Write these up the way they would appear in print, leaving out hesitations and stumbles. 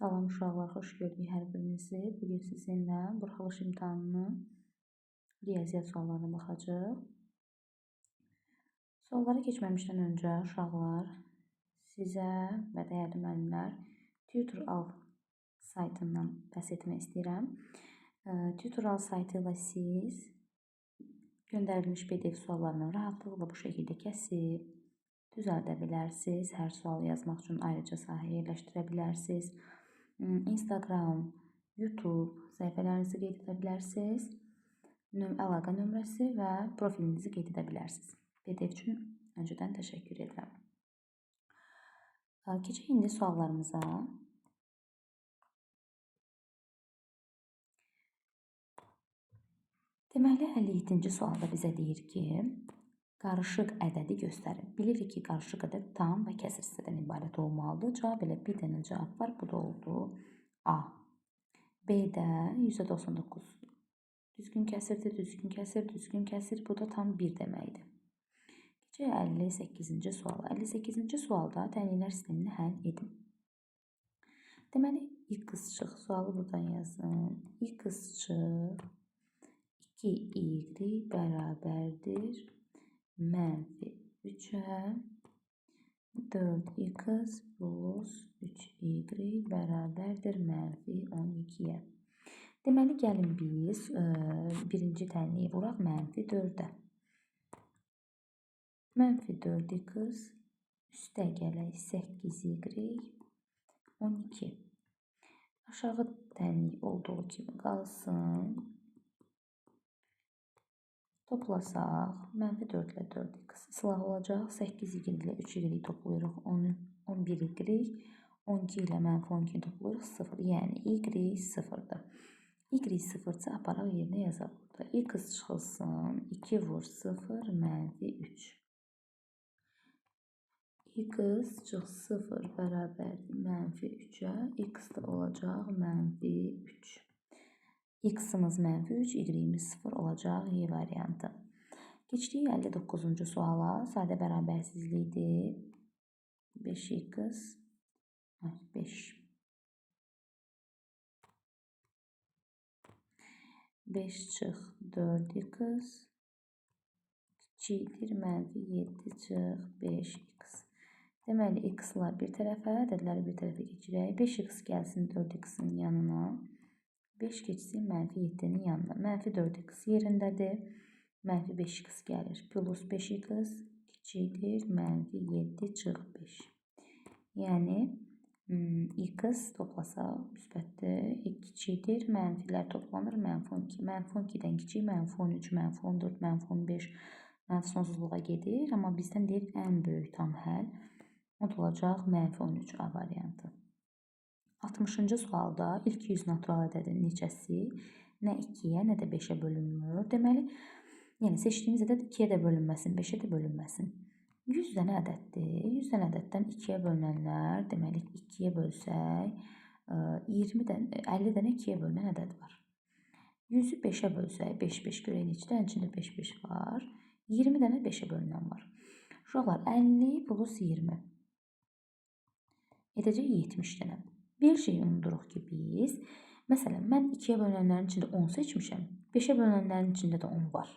Salam uşaqlar, xoş gördük hər birinizi. Bugün sizinlə buraxılış imtahanının riyaziyyat suallarına baxacağıq. Suallara keçməmişdən öncə uşaqlar, sizə və dəyərli müəllimlər Tutoral saytından bəhs etmək istəyirəm. Tutoral saytı ilə siz göndərilmiş PDF suallarını rahatlıqla bu şəkildə kəsib, düzəldə bilərsiniz. Hər sualı yazmaq üçün ayrıca sahə yerləşdirə bilərsiniz. Instagram, YouTube səhifələrinizi qeyd edə bilərsiniz. Əlaqə nömrəsi və profilinizi qeyd edə bilərsiniz. PDF üçün öncədən təşəkkür edirəm. Keçək indi suallarımıza. Deməli, 57-ci sualda bizə deyir ki, qarışıq ədədi göstərin. Bilirik ki, qarışıq ədəd tam və kəsir hissədən ibarət olmalıdır. Cavab elə bir dənə cavab var, bu da oldu A. B-də 199 düzgün kəsirdir, düzgün kəsir, düzgün kəsir. Bu da tam 1 deməkdir. Keçək 58-ci suala. 58-ci sualda tənliklər sistemini həll edin. Deməli, x-çıx sualı buradan yazın. X-çıx 2y bərabərdir mənfi 3-ə 4x plus 3y bərabərdir mənfi 12-yə. Deməli, gəlin biz birinci tənliyi vuraq mənfi 4-ə. Mənfi 4x üstə gələk 8y 12. Aşağı tənlik olduğu kimi qalsın. Toplasaq, mənfi 4 ilə 4x islah olacaq. 8y ilə 3y toplayırıq, 11y. 12 ilə mənfi 12 toplayırıq, 0. Yəni, y 0-dır. Y 0-sı aparaq yerinə yazaq burada. X çıxılsın, 2 vur 0, mənfi 3. X çıx 0 bərabərdir mənfi 3-ə. X da olacaq mənfi 3. X-ımız mənfi 3, Y-imiz 0 olacaq Y variantı. Keçdik 59-cu suala. Sadə bərabərsizlikdir. 5x 5. 5 çıx 4x kiçikdir mənfi 7 çıx 5x. Deməli, x-lar bir tərəfə, ədədləri bir tərəfə keçirək. 5x gəlsin 4x-in yanına. 5 keçsin mənfi 7-nin yanına. Mənfi 4x yerindədir. Mənfi 5x gəlir. Plus 5x kiçikdir mənfi 7 çıx 5. Yəni, x toplasaq müsbətdir. Kiçikdir. Mənfilər toplanır. Mənfi 12. Mənfi 12-dən kiçik mənfi 13, mənfi 14, mənfi 15, mənfi sonsuzluğa gedir. Amma bizdən deyir ən böyük tam həll. O da olacaq mənfi 13 A variantı. 60-cı sualda ilk 100 natural ədədin neçəsi nə 2-yə, nə də 5-ə bölünmür. Deməli, yəni seçdiyimiz ədəd 2-yə də bölünməsin, 5-ə də bölünməsin. 100 dənə ədəddir. 100 dənə ədəddən 2-yə bölünənlər, deməli 2-yə bölsək, 50 dənə 2-yə bölünən ədəd var. 100-ü 5-ə bölsək, 5-5 görək neçədə, içində 5-5 var. 20 dənə 5-ə bölünən var. Uşaqlar, 50 plus 20 edəcək 70 dənə. Bir şey unuduruq ki, biz, məsələn, mən 2-yə bölünənlərin içində 10 seçmişəm, 5-ə bölünənlərin içində də 10 var.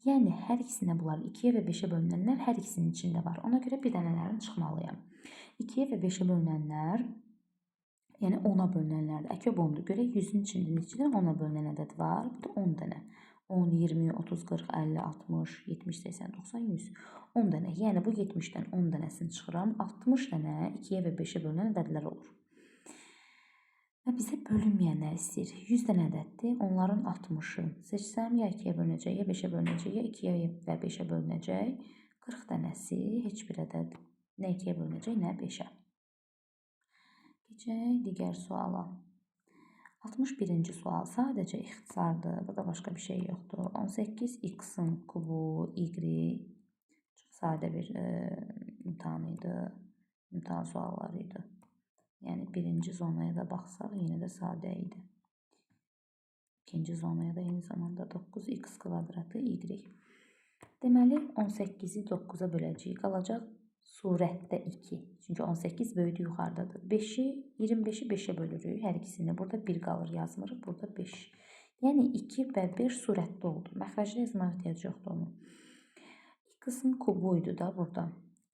Yəni, hər ikisində bunlar 2-yə və 5-ə bölünənlər hər ikisinin içində var. Ona görə bir dənələrini çıxmalıyam. 2-yə və 5-ə bölünənlər, yəni 10-a bölünənlərdir. Əkəb 10-dur. Görək 100-ün içində neçədən 10-a bölünən ədəd var? Bu da 10 dənə. 10, 20, 30, 40, 50, 60, 70, 80, 90, 100. 10 dənə. Yəni, bu 70-dən 10 dənəsini çıxıram. 60 dənə 2-yə və 5-ə bölünən ədədlər olur. Və bizə bölünməyənlər istəyir. 100 dənə ədəddir. Onların 60-ı seçsəm, ya 2-yə bölünəcək, ya 5-ə bölünəcək, ya 2-yə və 5-ə bölünəcək. 40 dənəsi heç bir ədəd nə 2-yə bölünəcək, nə 5-ə. Keçək digər suala. 61-ci sual sadəcə ixtisardır. Burada başqa bir şey yoxdur. 18x-in kubu y çox sadə bir imtahan idi. İmtahan sualları idi. Yəni, birinci zonaya da baxsaq, yenə də sadə idi. İkinci zonaya da eyni zamanda 9x kvadratı y. Deməli, 18-i 9-a böləcəyik. Qalacaq surətdə 2. Çünki 18 böyüdü yuxarıdadır. 5-i 25-i 5-ə bölürük. Hər ikisini. Burada 1 qalır yazmırıq. Burada 5. Yəni 2 və 5 surətdə oldu. Məxrəcdə yazmaq ehtiyac yoxdur onu. X-in kubu idi da burada.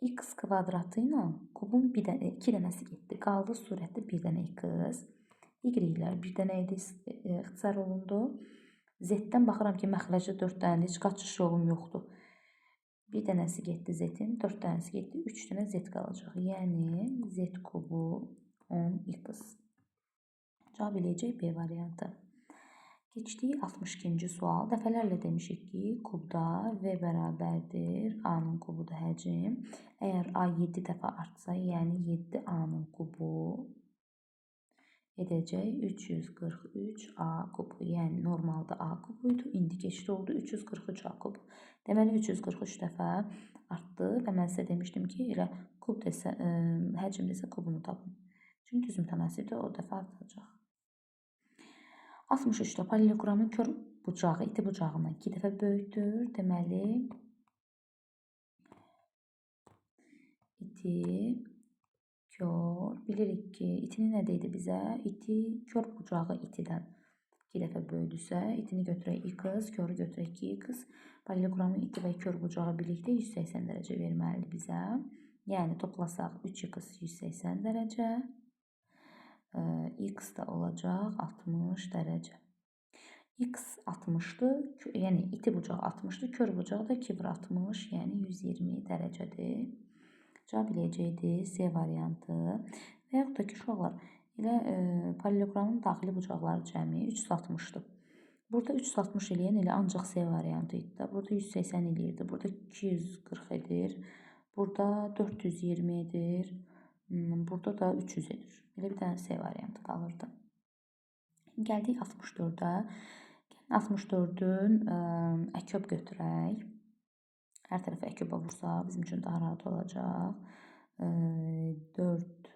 X kvadratı ilə kubun 2 dənəsi getdi. Qaldı surətdə 1 dənə x. Y-lər 1 dənə idi, ixtisar olundu. Z-dən baxıram ki, məxrəcdə 4 dənədir. Heç qaçış yolum yoxdur. 1 dənəsi getdi Z-in, 4 dənəsi getdi. 3 dənə Z qalacaq. Yəni Z kubu 10x. Cavab eləyəcək B variantı. Keçdik 62-ci sual. Dəfələrlə demişik ki, kubda V bərabərdir A-nın kubudur həcm. Əgər A 7 dəfə artsa, yəni 7 A-nın kubu edəcək 343 A kubu. Yəni normalda A kubu idi, indi keçdi oldu 343 A kubu. Deməli 343 dəfə artdı və mən sizə demişdim ki, elə kub desə, həcm desə kubunu tapın. Çünki düz mütənasibdir, o dəfə artacaq. 63-də paralelogramın kör bucağı iti bucağından 2 dəfə böyükdür. Deməli, iti kör, bilirik ki, itini nə deydi bizə? İti kör bucağı itidən 2 dəfə böyüdürsə, itini götürək x, körü götürək 2x. Paralelogramın iti və kör bucağı birlikdə 180 dərəcə verməlidir bizə. Yəni toplasaq 3x 180 dərəcə. X da olacaq 60 dərəcə. X 60-dır, yəni iti bucaq 60-dır, kör bucaq da 2 vur 60, yəni 120 dərəcədir. Cavab eləyəcəkdir C variantı. Və yaxud da ki, uşaqlar, elə paralelogramın daxili bucaqları cəmi 360-dır. Burada 360 eləyən elə ancaq C variantı idi da. Burada 180 eləyirdi, burada 240 edir, burada 420 edir, burada da 300 edir. Elə bir dənə C variantı qalırdı. Gəldik 64-ə. 64-ün əköb götürək. Hər tərəfə əköbə vursaq bizim üçün daha rahat olacaq. 4,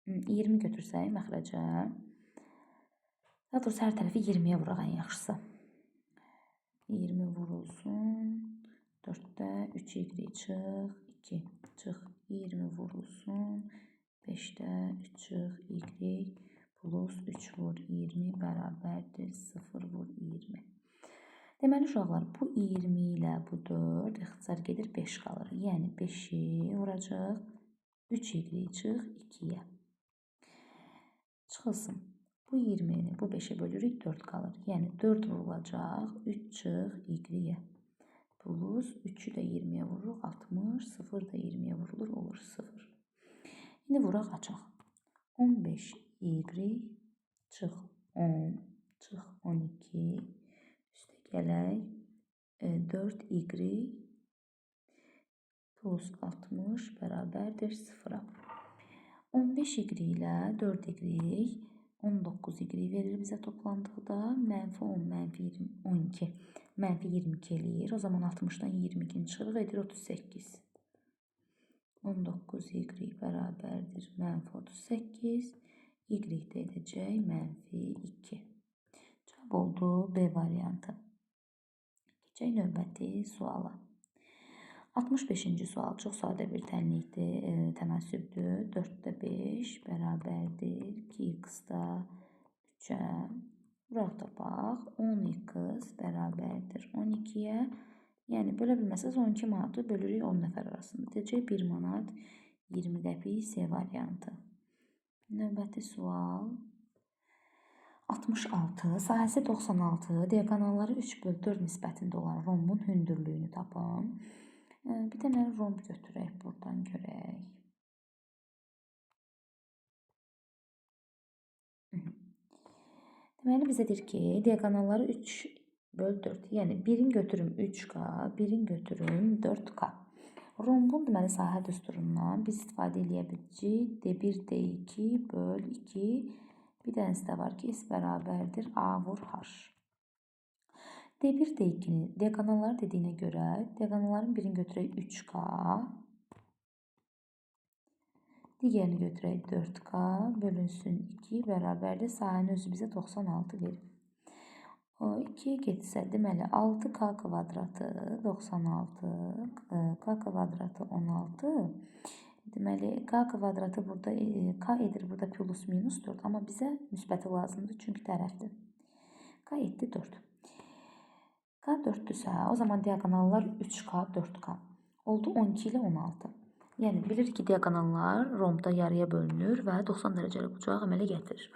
20 götürsək məxrəcə. Daha doğrusu hər tərəfi 20-yə vuraq ən yaxşısı. 20 vurulsun. 4-də 3y çıx, 2 çıx, 20 vurulsun. 5-də 3 çıx, y plus 3 vur 20 bərabərdir 0 vur 20. Deməli uşaqlar, bu 20 ilə bu 4 ixtisar gedir 5 qalır. Yəni 5-i vuracaq 3y çıx 2-yə. Çıxılsın. Bu 20-ni bu 5-ə bölürük 4 qalır. Yəni 4 vurulacaq 3 çıx y-yə. Plus 3-ü də 20-yə vururuq 60, 0 da 20-yə vurulur, olur 0. İndi vuraq açaq. 15y çıx 10 çıx 12 üstə gələk 4y plus 60 bərabərdir 0-a. 15y ilə 4y 19y verir bizə toplandıqda. Mənfi 10, mənfi 12, mənfi 22 eləyir. O zaman 60-dan 22-ni çıxırıq, edir 38. 19y bərabərdir mənfi 38. Y də edəcək mənfi 2. Cavab oldu B variantı. Keçək növbəti suala. 65-ci sual çox sadə bir tənlikdir, tənasübdür. 4-də 5 bərabərdir 2x-da 3-ə. Vuraq tapaq. 10x bərabərdir 12-yə. Yəni, bölə bilməsəz 12 manatı bölürük 10 nəfər arasında. Deyəcək 1 manat 20 qəpik C variantı. Növbəti sual. 66. Sahəsi 96. Diaqonalları 3/4 nisbətində olan rombun hündürlüyünü tapın. Bir dənə romb götürək, buradan görək. Deməli, bizə deyir ki, diaqonalları 3/4. Yəni, birin götürüm 3K, birin götürüm 4K. Rombun deməli sahə düsturundan biz istifadə edə biləcəyik. D1, D2 böl 2. Bir dənəsi də var ki, S bərabərdir A vur H. D1, D2-ni diaqonalları dediyinə görə diaqonalların birini götürək 3K, digərini götürək 4K bölünsün 2 bərabərdir. Sahənin özü bizə 96 verir. O 2'ye getsə, deməli 6k kvadratı 96, k kvadratı 16. Deməli k kvadratı burada k edir burada plus minus 4, amma bizə müsbəti lazımdır çünki tərəfdir. K etdi 4. K 4-dürsə, o zaman diaqonallar 3k 4k oldu 12 ilə 16. Yəni bilirik ki, diaqonallar rombda yarıya bölünür və 90 dərəcəli bucaq əmələ gətirir.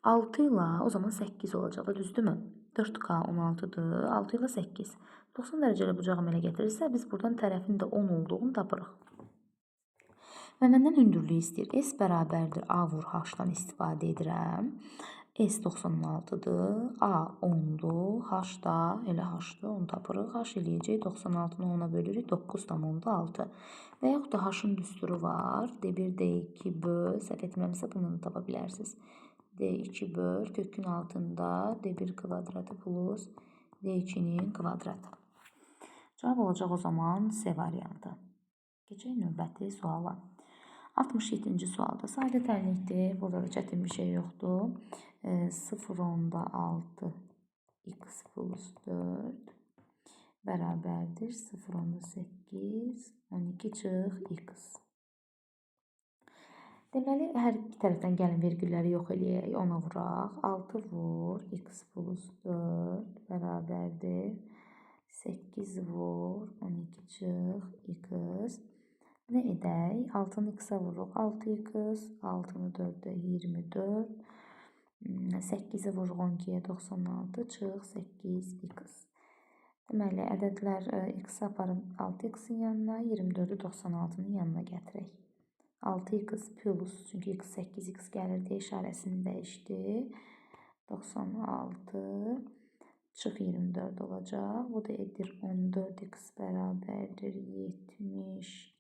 6 ilə o zaman 8 olacaq, düzdürmü? 4k 16'dır. 6 ilə 8. 90 dərəcəli bucaq əmələ gətirirsə, biz buradan tərəfin də 10 olduğunu tapırıq. Və məndən hündürlüyü istəyir. S bərabərdir A vur H-dan istifadə edirəm. S 96'dır. A 10'dur. H da elə H-dır. Onu tapırıq. H eləyəcək 96'nı 10'a bölürük. 9,6. Və yaxud da H-ın düsturu var. D1, D2 böl. Səhv etməmsə bunu da tapa bilərsiniz. D2 böl kökün altında D1 kvadratı plus D2'nin kvadratı. Cavab olacaq o zaman C variantı. Keçək növbəti suala. 67-ci sualda sadə tərlikdir. Burada da çətin bir şey yoxdur. 0,6 x plus 4 bərabərdir 0,8 12 çıx x. Deməli, hər iki tərəfdən gəlin vergülləri yox eləyək, ona vuraq. 6 vur x plus 4 bərabərdir 8 vur 12 çıx x. Nə edək? 6'nı x-a vururuq 6x, 6'nı 4'ə 24, 8'i vururuq 12'yə 96 çıx 8x. Deməli, ədədlər x-i aparım 6x-in yanına, 24'ü 96'nın yanına gətirək. 6x plus, çünki x 8x gəlir deyə işarəsini dəyişdi. 96 çıx 24 olacaq. Bu da edir 14x bərabərdir 72.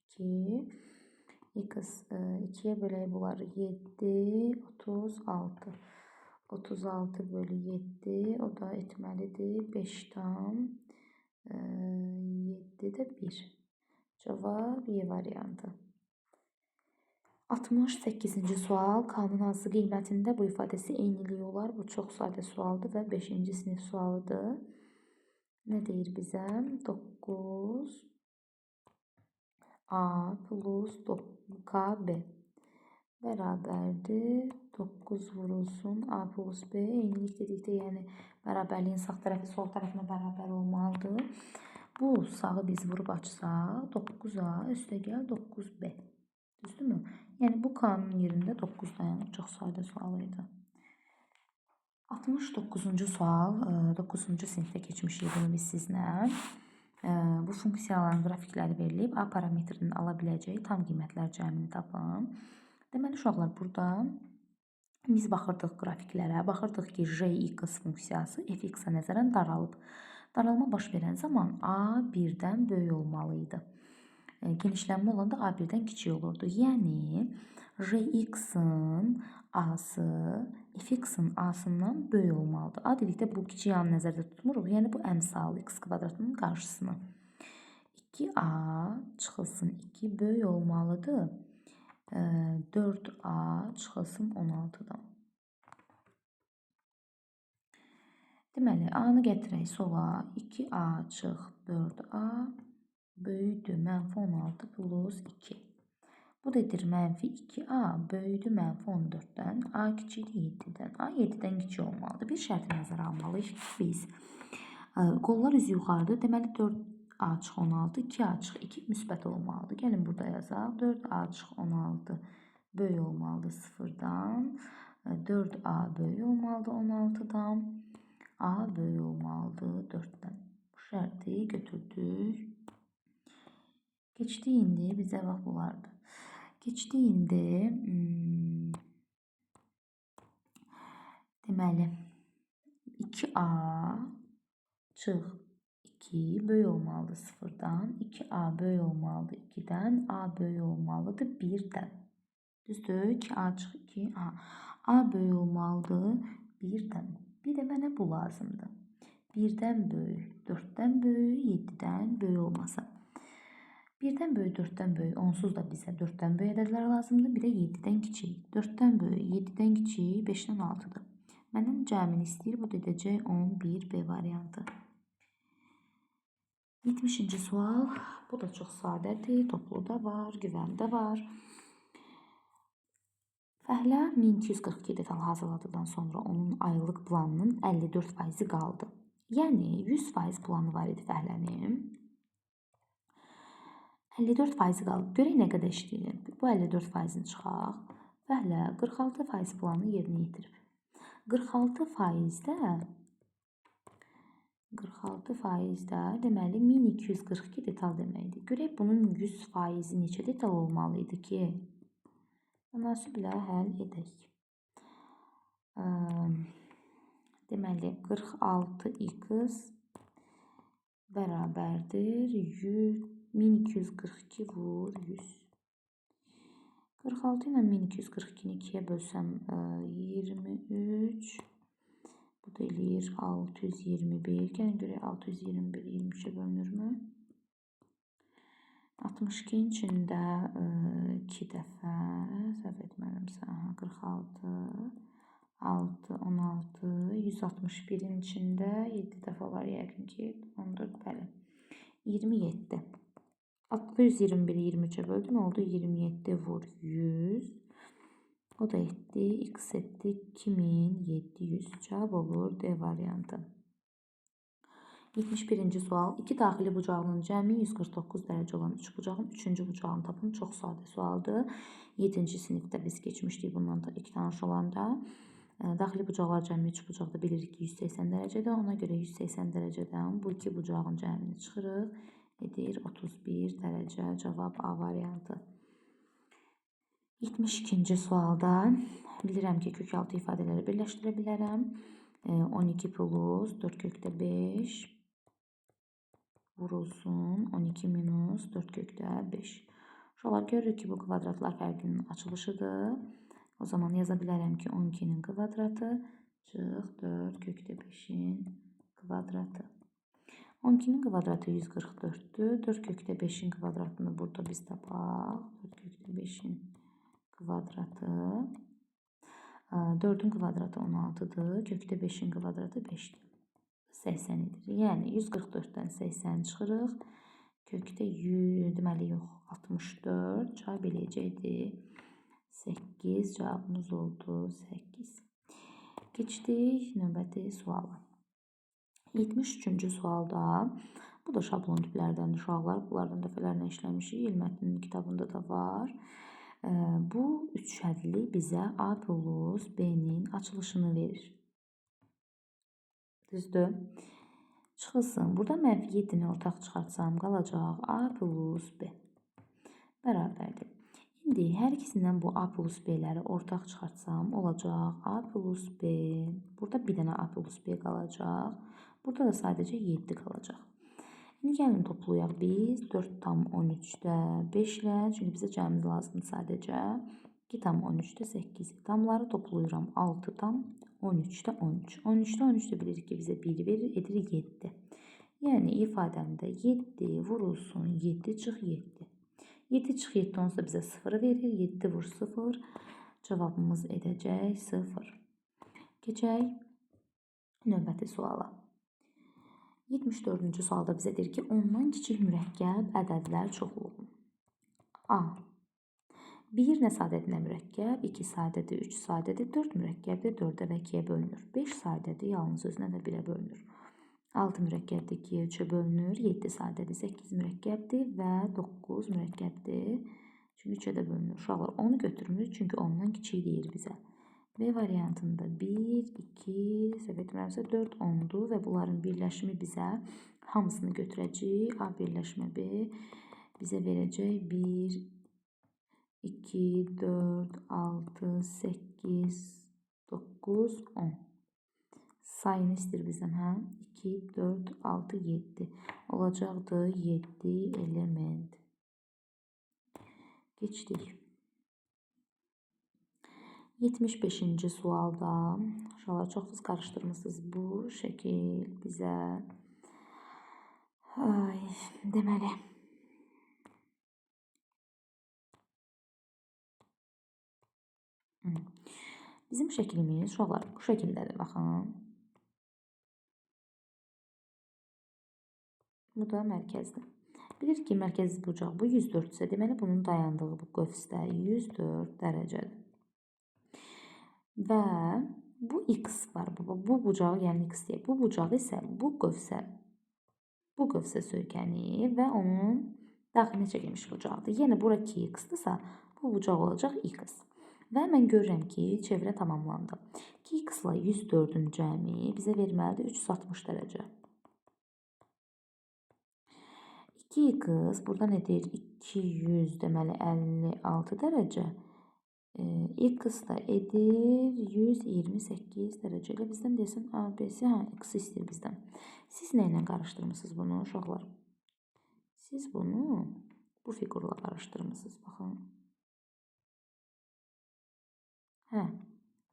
X 2'ye bölək bunları 7, 36. 36 bölü 7, o da etməlidir 5'dan 7 də 1. Cavab Y variantı. 68-ci sual. K-nın hansı qiymətində bu ifadəsi eyniliyi olar? Bu çox sadə sualdır və 5-ci sinif sualıdır. Nə deyir bizə? 9A plus 9KB bərabərdir 9 vurulsun A plus B. Eynilik dedikdə, yəni bərabərliyin sağ tərəfi sol tərəfinə bərabər olmalıdır. Bu sağı biz vurub açsaq 9A üstəgəl 9B. Düzdürmü? Yəni bu K-nın yerində 9 dayanır. Çox sadə sual idi. 69-cu sual. 9-cu sinifdə keçmişik bunu biz sizlə. Bu funksiyaların qrafikləri verilib. A parametrinin ala biləcəyi tam qiymətlər cəmini tapın. Deməli, uşaqlar, burada biz baxırdıq qrafiklərə. Baxırdıq ki, J(x) funksiyası f(x)-a nəzərən daralıb. Daralma baş verən zaman A 1-dən böyük olmalı idi. Genişlənmə olanda A 1-dən kiçik olurdu. Yəni, J(x)-ın A-sı f(x)-ın A-sından böyük olmalıdır. A dedikdə bu kiçik A-nı nəzərdə tutmuruq. Yəni, bu əmsal x kvadratının qarşısını. 2A çıxılsın 2 böyük olmalıdır. 4A çıxılsın 16-dan. Deməli, A-nı gətirək sola. 2A çıx 4A böyükdür mənfi 16 plus 2. Bu da edir mənfi 2A böyükdür mənfi 14'dən. A kiçikdir 7'dən. A 7'dən kiçik olmalıdır. Bir şərti nəzərə almalıyıq ki, biz qollar üzü yuxarıdır. Deməli, 4A çıx 16, 2A çıx 2 müsbət olmalıdır. Gəlin burada yazaq. 4A çıx 16 böyük olmalıdır 0'dan. 4A böyük olmalıdır 16'dan. A böyük olmalıdır 4'dən. Bu şərti götürdük. Keçdi indi bizə bax bunlardır. Keçdi indi deməli 2A çıx 2 böyük olmalıdır 0'dan. 2A böyük olmalıdır 2'dən. A böyük olmalıdır 1'dən. Düzdür? 2A çıx 2A. A böyük olmalıdır 1'dən. Bir də mənə bu lazımdır. 1'dən böyük, 4'dən böyük, 7'dən böyük olmasa. 1'dən böyük, 4'dən böyük, onsuz da bizə 4'dən böyük ədədlər lazımdır. Bir də 7'dən kiçik. 4'dən böyük, 7'dən kiçik, 5'dən 6'dır. Məndən cəmini istəyir. Bu da edəcək 11B variantı. 70-ci sual. Bu da çox sadədir. Topluda var, güvəndə var. Fəhlə 1242 detal hazırladıqdan sonra onun aylıq planının 54% qaldı. Yəni 100% planı var idi fəhlənin. 54% qaldı. Görək nə qədər işləyir. Bu 54%-ni çıxaq. Fəhlə 46% planı yerinə yetirib. 46%-də deməli 1242 detal deməkdir. Görək bunun 100%-i neçə detal olmalı idi ki, münasiblə həll edək. Deməli 46x bərabərdir 1242 vur 100. 46 ilə 1242-ni 2-yə bölsəm 23. Bu da eləyir 621. Gəlin görək 621 23-ə bölünürmü? 62-nin içində 2 dəfə, səhv etmirəmsə, 46, 6, 16, 161-in içində 7 dəfə var yəqin ki, 14, bəli, 27. 621-i 23-ə böldüm, oldu 27 vur 100. O da etdi, x etdi 2700. Cavab olur D variantı. 71-ci sual. İki daxili bucağının cəmi 149 dərəcə olan üç bucağın üçüncü bucağını tapın. Çox sadə sualdır. 7-ci sinifdə biz keçmişdik bundan da ilk tanış olanda. Daxili bucaqlar cəmi üç bucaqda bilirik ki 180 dərəcədə. Ona görə 180 dərəcədən bu iki bucağın cəmini çıxırıq. Edir 31 dərəcə. Cavab A variantı. 72-ci sualda bilirəm ki, kök altı ifadələri birləşdirə bilərəm. 12 plus 4 kökdə 5 vurulsun 12 minus 4 kökdə 5. Uşaqlar görürük ki, bu kvadratlar fərqinin açılışıdır. O zaman yaza bilərəm ki, 12-nin kvadratı çıx 4 kökdə 5-in kvadratı. 12-nin kvadratı 144-dür. 4 kökdə 5-in kvadratını burada biz tapaq. 4 kökdə 5-in kvadratı. 4-ün kvadratı 16-dır. Kökdə 5-in kvadratı 5-dir. 80 edir. Yəni 144-dən 80 çıxırıq. Kökdə 100, deməli yox, 64. Cavab eləyəcəkdir 8. Cavabımız oldu 8. Keçdik növbəti suala. 73-cü sualda, bu da şablon tiplərdən uşaqlar. Bunlardan dəfələrlə işləmişik. İlmətin kitabında da var. Bu üçhədli bizə A plus B-nin açılışını verir. Düzdür? Çıxılsın. Burada mənfi 7-ni ortaq çıxartsam qalacaq A plus B. Bərabərdir. İndi hər ikisindən bu A plus B-ləri ortaq çıxartsam olacaq A plus B. Burada bir dənə A plus B qalacaq. Burada da sadəcə 7 qalacaq. İndi gəlin toplayaq biz 4 tam 13-də 5 ilə, çünki bizə cəmiz lazımdır sadəcə. 2 tam 13-də 8. Tamları toplayıram 6 tam 13-də 13. 13-də 13 də bilirik ki, bizə 1 verir, edir 7. Yəni ifadəmdə 7 vurulsun 7 çıx 7. 7 çıx 7 onsuz da bizə 0 verir. 7 vur 0. Cavabımız edəcək 0. Keçək növbəti suala. 74-cü sualda bizə deyir ki, ondan kiçik mürəkkəb ədədlər çoxluğu. A. 1 nə sadədir, nə mürəkkəb, 2 sadədir, 3 sadədir, 4 mürəkkəbdir, 4-ə və 2-yə bölünür. 5 sadədir, yalnız özünə və 1-ə bölünür. 6 mürəkkəbdir, 2-yə 3-ə bölünür, 7 sadədir, 8 mürəkkəbdir və 9 mürəkkəbdir. Çünki 3-ə də bölünür. Uşaqlar, onu götürmürük, çünki ondan kiçik deyir bizə. B variantında 1, 2, səhv etmirəmsə 4, 10-dur və bunların birləşimi bizə hamısını götürəcək. A birləşmə B bizə verəcək 1, 2, 4, 6, 8, 9, 10. Sayını istəyir bizdən, hə? 2, 4, 6, 7. Olacaqdır 7 element. Geçdik. 75-ci sualda, uşaqlar çoxsuz qarışdırmışsınız bu şəkil bizə. Deməli, Bizim şəklimiz uşaqlar bu şəkildədir. Baxın. Bu da mərkəzdir. Bilirik ki, mərkəzi bucaq bu 104 isə, deməli bunun dayandığı bu qövsdə 104 dərəcədir. Və bu x var. Bu bucağı, yəni x deyək. Bu bucağı isə bu qövsə söykənir və onun daxilinə çəkilmiş bucaqdır. Yəni bura 2x-dırsa, bu bucaq olacaq x. Və mən görürəm ki, çevrə tamamlandı. 2x ilə 104-ün cəmi bizə verməlidir 360 dərəcə. 2x burada nə deyir? 200 deməli 56 dərəcə. X da edir 128 dərəcə. Elə bizdən desin ABC, x istəyir bizdən. Siz nə ilə qarışdırmısınız bunu uşaqlar? Siz bunu bu fiqurla qarışdırmısınız. Baxın.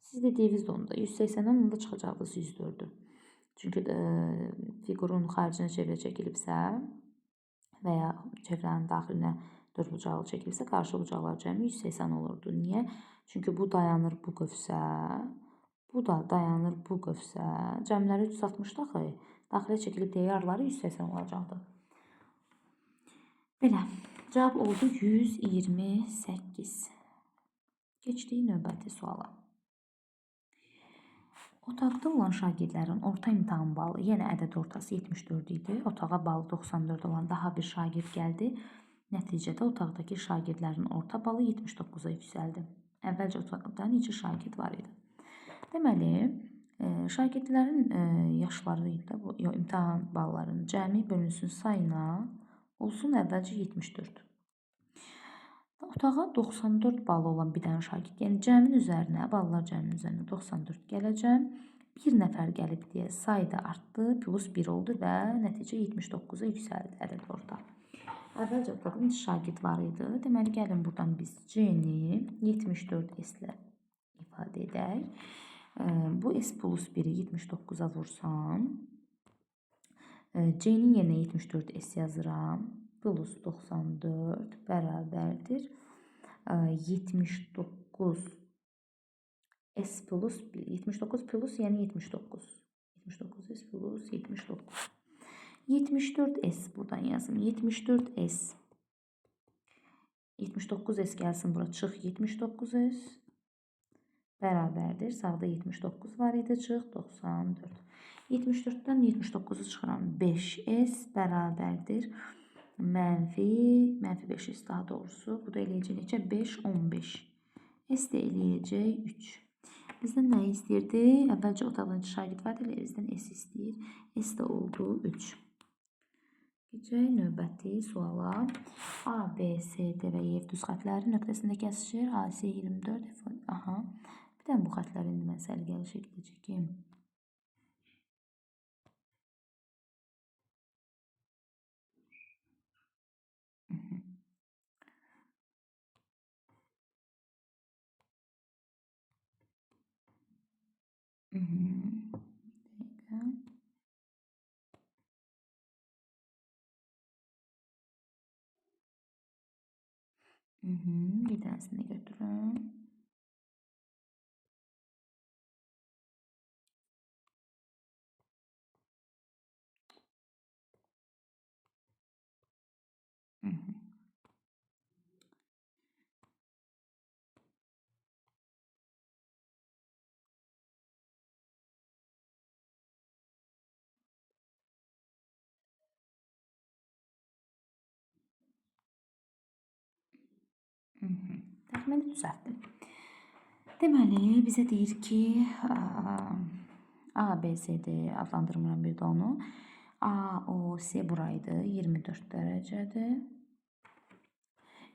Siz dediyiniz də onda 180-dən onda çıxacaqdınız 104-ü. Çünki fiqurun xaricinə çevrə çəkilibsə və ya çevrənin daxilinə 4 bucağı çəkilibsə, qarşı bucaqlar cəmi 180 olurdu. Niyə? Çünki bu dayanır bu qövsə, bu da dayanır bu qövsə. Cəmləri 360 axı. Daxilə çəkilib deyarları 180 olacaqdı. Belə, cavab oldu 128. Keçdik növbəti suala. Otaqda olan şagirdlərin orta imtahan balı, yenə ədəd ortası 74 idi. Otağa balı 94 olan daha bir şagird gəldi. Nəticədə otaqdakı şagirdlərin orta balı 79-a yüksəldi. Əvvəlcə otaqda neçə şagird var idi? Deməli, şagirdlərin yaşları ilə imtahan ballarının cəmi bölünsün sayına olsun əvvəlcə 74. Otağa 94 balı olan bir dənə şagird, yəni cəmin üzərinə, ballar cəminin üzərinə 94 gələcəm. Bir nəfər gəlib deyə say da artdı, plus 1 oldu və nəticə 79-a yüksəldi ədəd orta. Əvvəlcə otaqda neçə şagird var idi? Deməli, gəlin buradan biz C-ni 74S ilə ifadə edək. Bu S plus 1-i 79-a vursam, C-nin yerinə 74S yazıram. Plus 94 bərabərdir 79 S plus 1. 79 plus yəni 79. 79 S plus 79. 74S buradan yazım. 74S. 79S gəlsin bura. Çıx 79S. Bərabərdir. Sağda 79 var idi. Çıx 94. 74-dən 79-u çıxıram. 5S bərabərdir. Mənfi 5S daha doğrusu. Bu da eləyəcək neçə? 5, 15. S də eləyəcək 3. Bizdən nə istəyirdi? Əvvəlcə otaqda neçə şagird var idi? Bizdən S istəyir. S də oldu 3. Keçək növbəti suala. A, B, C, D və E düz xətləri nöqtəsində kəsişir. AC 24. Aha. Bir dənə bu xətləri indi mən səliqəli şəkildə çəkeyim. Bir dənəsini götürün. Təxmini düzəltdim. Deməli, bizə deyir ki, A, B, C, D adlandırmıram bir də onu. A, O, C buraydı, 24 dərəcədir.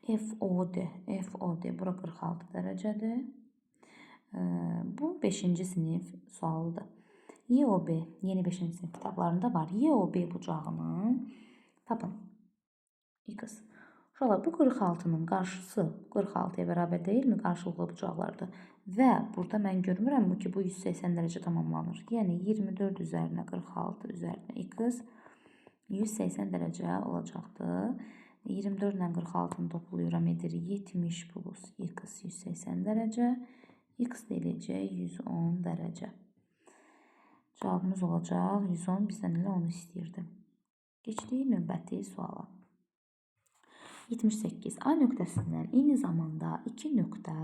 F, O, D bura 46 dərəcədir. Bu 5-ci sinif sualıdır. YOB yeni 5-ci sinif kitablarında var. YOB bucağını tapın. X. Uşaqlar, bu 46-nın qarşısı 46-ya bərabər deyilmi? Qarşılıqlı bucaqlardır. Və burada mən görmürəm ki, bu 180 dərəcə tamamlanır. Yəni 24 üzərinə 46 üzərinə x 180 dərəcə olacaqdır. 24 ilə 46-nı toplayıram edir 70 plus x 180 dərəcə X deyiləcək 110 dərəcə. Cavabımız olacaq 110. Bizdən elə onu istəyirdi. Keçdik növbəti suala. 78. A nöqtəsindən eyni zamanda 2 nöqtə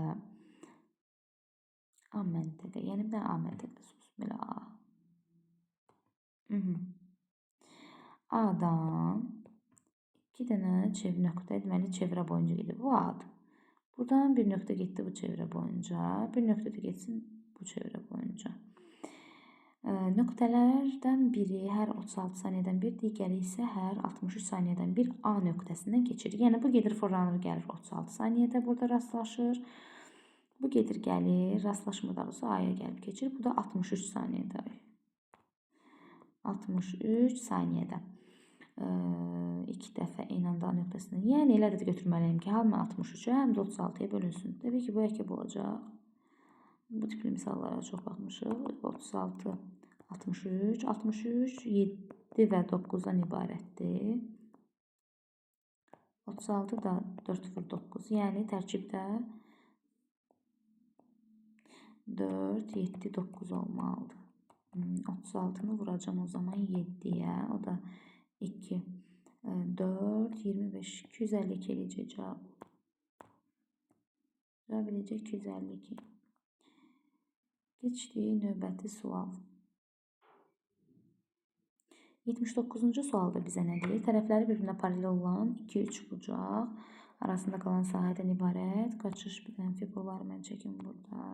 A məntəqə, yəni bir A məntəqəsi olsun, belə A. A'dan 2 dənə nöqtə, deməli çevrə boyunca gedir. Bu A'dır. Buradan bir nöqtə getdi bu çevrə boyunca. Bir nöqtə də getsin bu çevrə boyunca. Nöqtələrdən biri hər 36 saniyədən bir, digəri isə hər 63 saniyədən bir A nöqtəsindən keçir. Yəni bu gedir, fırlanır, gəlir 36 saniyədə burada rastlaşır. Bu gedir, gəlir, rastlaşmır daha doğrusu A'ya gəlib keçir. Bu da 63 saniyədə. 63 saniyədə. 2 dəfə eyni anda A nöqtəsindən. Yəni elə də götürməliyim ki, hamı 63-ə, həm də 36-ya bölünsün. Təbii ki, bu əkəb olacaq. Bu tipli misallara çox baxmışıq. 36, 63, 63, 7 və 9-dan ibarətdir. 36 da 4 vur 9. Yəni tərkibdə 4, 7, 9 olmalıdır. 36-nı vuracam o zaman 7-yə. O da 2, 4, 25, 252 eləyəcək cavab. Cavab eləyəcək 252. Keçdik növbəti sual. 79-cu sualda bizə nə deyir? Tərəfləri bir-birinə paralel olan 2 üçbucaq arasında qalan sahədən ibarət qaçış bir dənə fiqurları mən çəkim burada.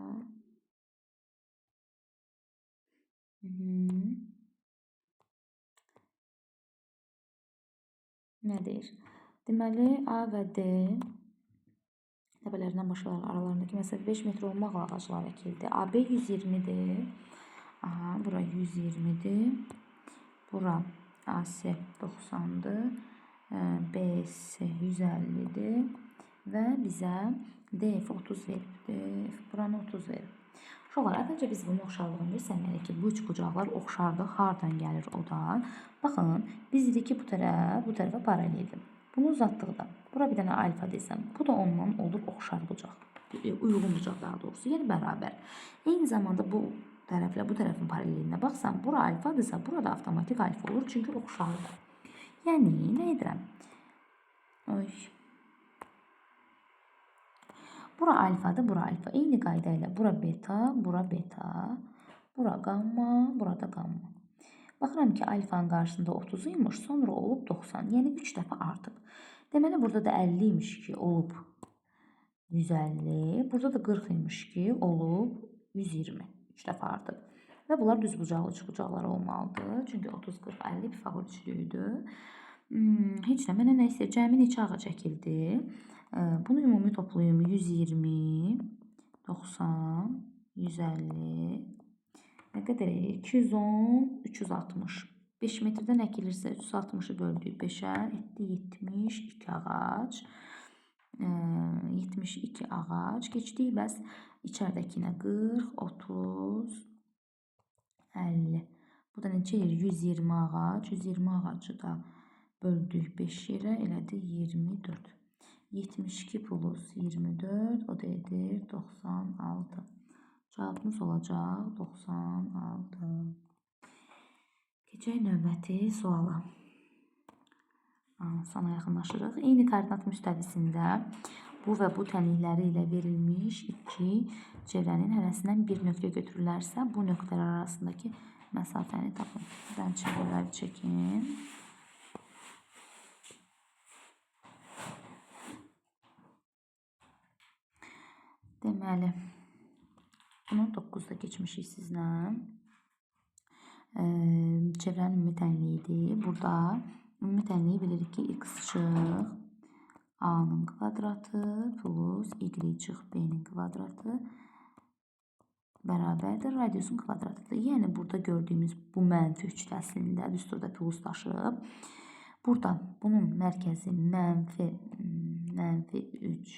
Nə deyir? Deməli, A və D təpələrindən başlayaraq aralarındakı məsafə 5 metr olmaqla ağaclar əkildi. AB 120-dir. Aha, bura 120-dir. Bura AC 90-dır. BS 150-dir. Və bizə DF 30 veribdir. Buranı 30 verib. Uşaqlar, əvvəlcə biz bunun oxşarlığını göstərməliyik ki, bu üç bucaqlar oxşardır. Hardan gəlir o da? Baxın, biz dedik ki, bu tərəfə paraleldir. Bunu uzatdıqda, bura bir dənə alfa desəm, bu da ondan olur oxşar bucaq. Uyğun bucaq daha doğrusu, yəni bərabər. Eyni zamanda bu tərəflə bu tərəfin paralelinə baxsam, bura alfadırsa, burada avtomatik alfa olur, çünki oxşardır. Yəni, nə edirəm? Bura alfadır, bura alfa. Eyni qayda ilə bura beta, bura beta, bura gamma, burada gamma. Baxıram ki, alfanın qarşısında 30 imiş, sonra olub 90. Yəni 3 dəfə artıb. Deməli, burada da 50 imiş ki, olub 150. Burada da 40 imiş ki, olub 120. 3 dəfə artıb. Və bunlar düz bucaqlı üçbucaqlar olmalıdır. Çünki 30, 40, 50 Pifaqor üçlüyüdür. Heç nə, mənə nə istəyir? Cəmi neçə ağa çəkildi? Bunu ümumi toplayım. 120, 90, 150, nə qədər edir? 210, 360. 5 metrdən əkilirsə 360-ı böldük 5-ə, etdi 72 ağac. 72 ağac. Keçdik bəs içəridəkinə 40, 30, 50. Bu da neçə yer? 120 ağac. 120 ağacı da böldük 5 yerə, elədi 24. 72 plus 24, o da edir 96. Cavabımız olacaq 96. Keçək növbəti suala. Sona yaxınlaşırıq. Eyni koordinat müstəvisində bu və bu tənlikləri ilə verilmiş iki çevrənin hərəsindən bir nöqtə götürülərsə, bu nöqtələr arasındakı məsafəni tapın. Buradan çevrələri çəkin. Deməli, bunu 9-da keçmişik sizlə. Çevrənin ümumi tənliyidir. Burada ümumi tənliyi bilirik ki, x çıx a-nın kvadratı plus y çıx b-nin kvadratı bərabərdir radiusun kvadratıdır. Yəni, burada gördüyümüz bu mənfi üçləsində düsturda plus daşıb. Burada bunun mərkəzi mənfi 3,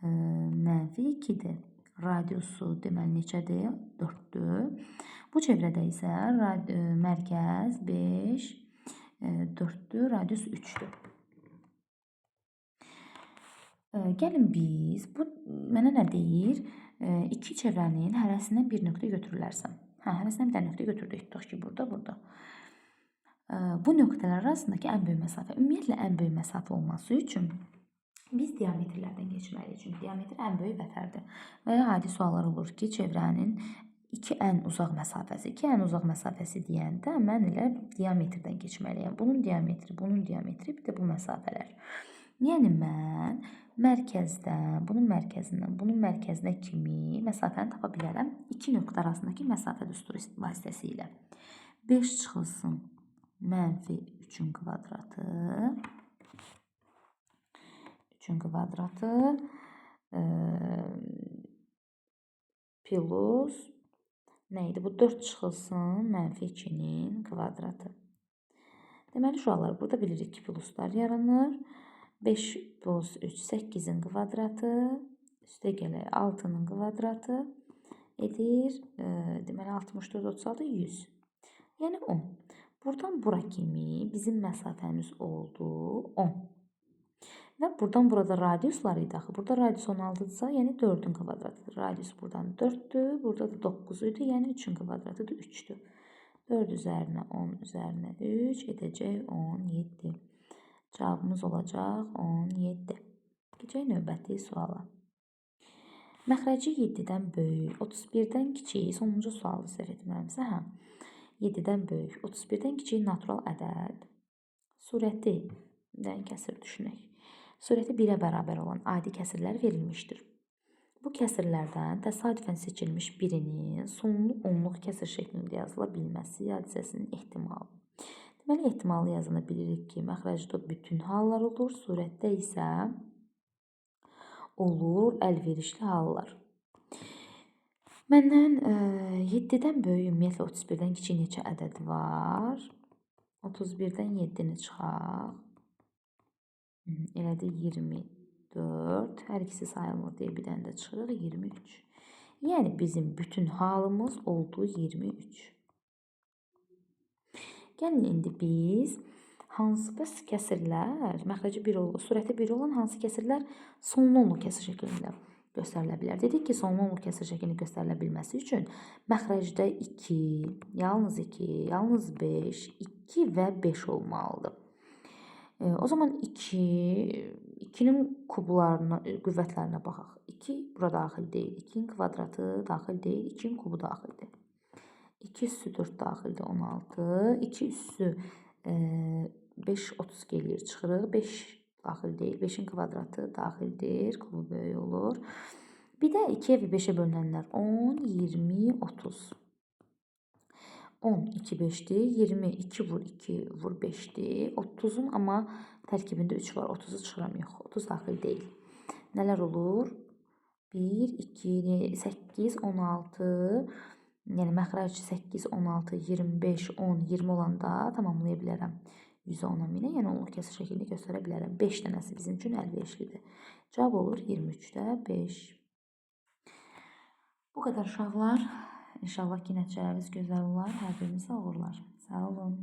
mənfi 2-dir. Radiusu deməli neçədir? 4-dür. Bu çevrədə isə mərkəz 5, 4-dür, radius 3-dür. Gəlin biz bu mənə nə deyir? İki çevrənin hərəsindən bir nöqtə götürülərsə. Hərəsindən bir dənə nöqtə götürdük. Tutaq ki, burada, burada. Bu nöqtələr arasındakı ən böyük məsafə. Ümumiyyətlə ən böyük məsafə olması üçün biz diametrlərdən keçməliyik. Çünki diametr ən böyük vətərdir. Və ya adi suallar olur ki, çevrənin iki ən uzaq məsafəsi. İki ən uzaq məsafəsi deyəndə mən elə diametrdən keçməliyəm. Bunun diametri, bunun diametri, bir də bu məsafələr. Yəni mən mərkəzdən, bunun mərkəzindən, bunun mərkəzinə kimi məsafəni tapa bilərəm. İki nöqtə arasındakı məsafə düsturu vasitəsilə. 5 çıxılsın mənfi 3-ün kvadratı. 3-ün kvadratı plus nə idi? Bu 4 çıxılsın mənfi 2-nin kvadratı. Deməli, uşaqlar, burada bilirik ki, pluslar yaranır. 5 plus 3 8-in kvadratı, üstə gələk 6-nın kvadratı edir. Deməli, 64, 36, 100. Yəni 10. Buradan bura kimi bizim məsafəmiz oldu 10. Və buradan burada radiuslar idi axı. Burada radius 16-dırsa, yəni 4-ün kvadratıdır. Radius buradan 4-dür, burada da 9 idi, yəni 3-ün kvadratıdır 3-dür. 4 üzərinə 10 üzərinə 3 edəcək 17. Cavabımız olacaq 17. Keçək növbəti suala. Məxrəci 7-dən böyük, 31-dən kiçik, sonuncu sualı səhv etmirəmsə, 7-dən böyük, 31-dən kiçik natural ədəd surəti, kəsir düşünək. Surəti 1-ə bərabər olan adi kəsirlər verilmişdir. Bu kəsirlərdən təsadüfən seçilmiş birinin sonlu onluq kəsir şəklində yazıla bilməsi hadisəsinin ehtimalı. Deməli, ehtimalı yazını bilirik ki, məxrəcdə bütün hallar olur, surətdə isə olur əlverişli hallar. Məndən 7-dən böyük, ümumiyyətlə 31-dən kiçik neçə ədəd var? 31-dən 7-ni çıxaq. Elədi 24. Hər ikisi sayılmır deyə bir dənə də çıxırıq 23. Yəni bizim bütün halımız oldu 23. Gəlin indi biz hansı kəsirlər, məxrəci 1 olur, surəti 1 olan hansı kəsirlər sonlu onluq kəsir şəklində göstərilə bilər. Dedik ki, sonlu onluq kəsir şəklində göstərilə bilməsi üçün məxrəcdə 2, yalnız 2, yalnız 5, 2 və 5 olmalıdır. O zaman 2-nin kublarına, qüvvətlərinə baxaq. 2 bura daxil deyil, 2-nin kvadratı daxil deyil, 2-nin kubu daxildir. 2 üssü 4 daxildir, 16. 2 üssü 5, 30 gelir, çıxırıq. 5 daxil deyil, 5-in kvadratı daxildir, kubu böyük olur. Bir də 2-yə və 5-ə bölünənlər 10, 20, 30. 10, 2, 5'dir. 20, 2 vur 2 vur 5'dir. 30'un amma tərkibində 3 var. 30'u çıxıram, yox. 30 daxil deyil. Nələr olur? 1, 2, 8, 16. Yəni məxrəc 8, 16, 25, 10, 20 olanda tamamlaya bilərəm. 100-ə 10-a minə, yəni onluq kəsir şəklində göstərə bilərəm. 5 dənəsi bizim üçün əlverişlidir. Cavab olur 23-də 5. Bu qədər uşaqlar. İnşallah ki, nəticələriniz gözəl olar. Hər birinizə uğurlar. Sağ olun.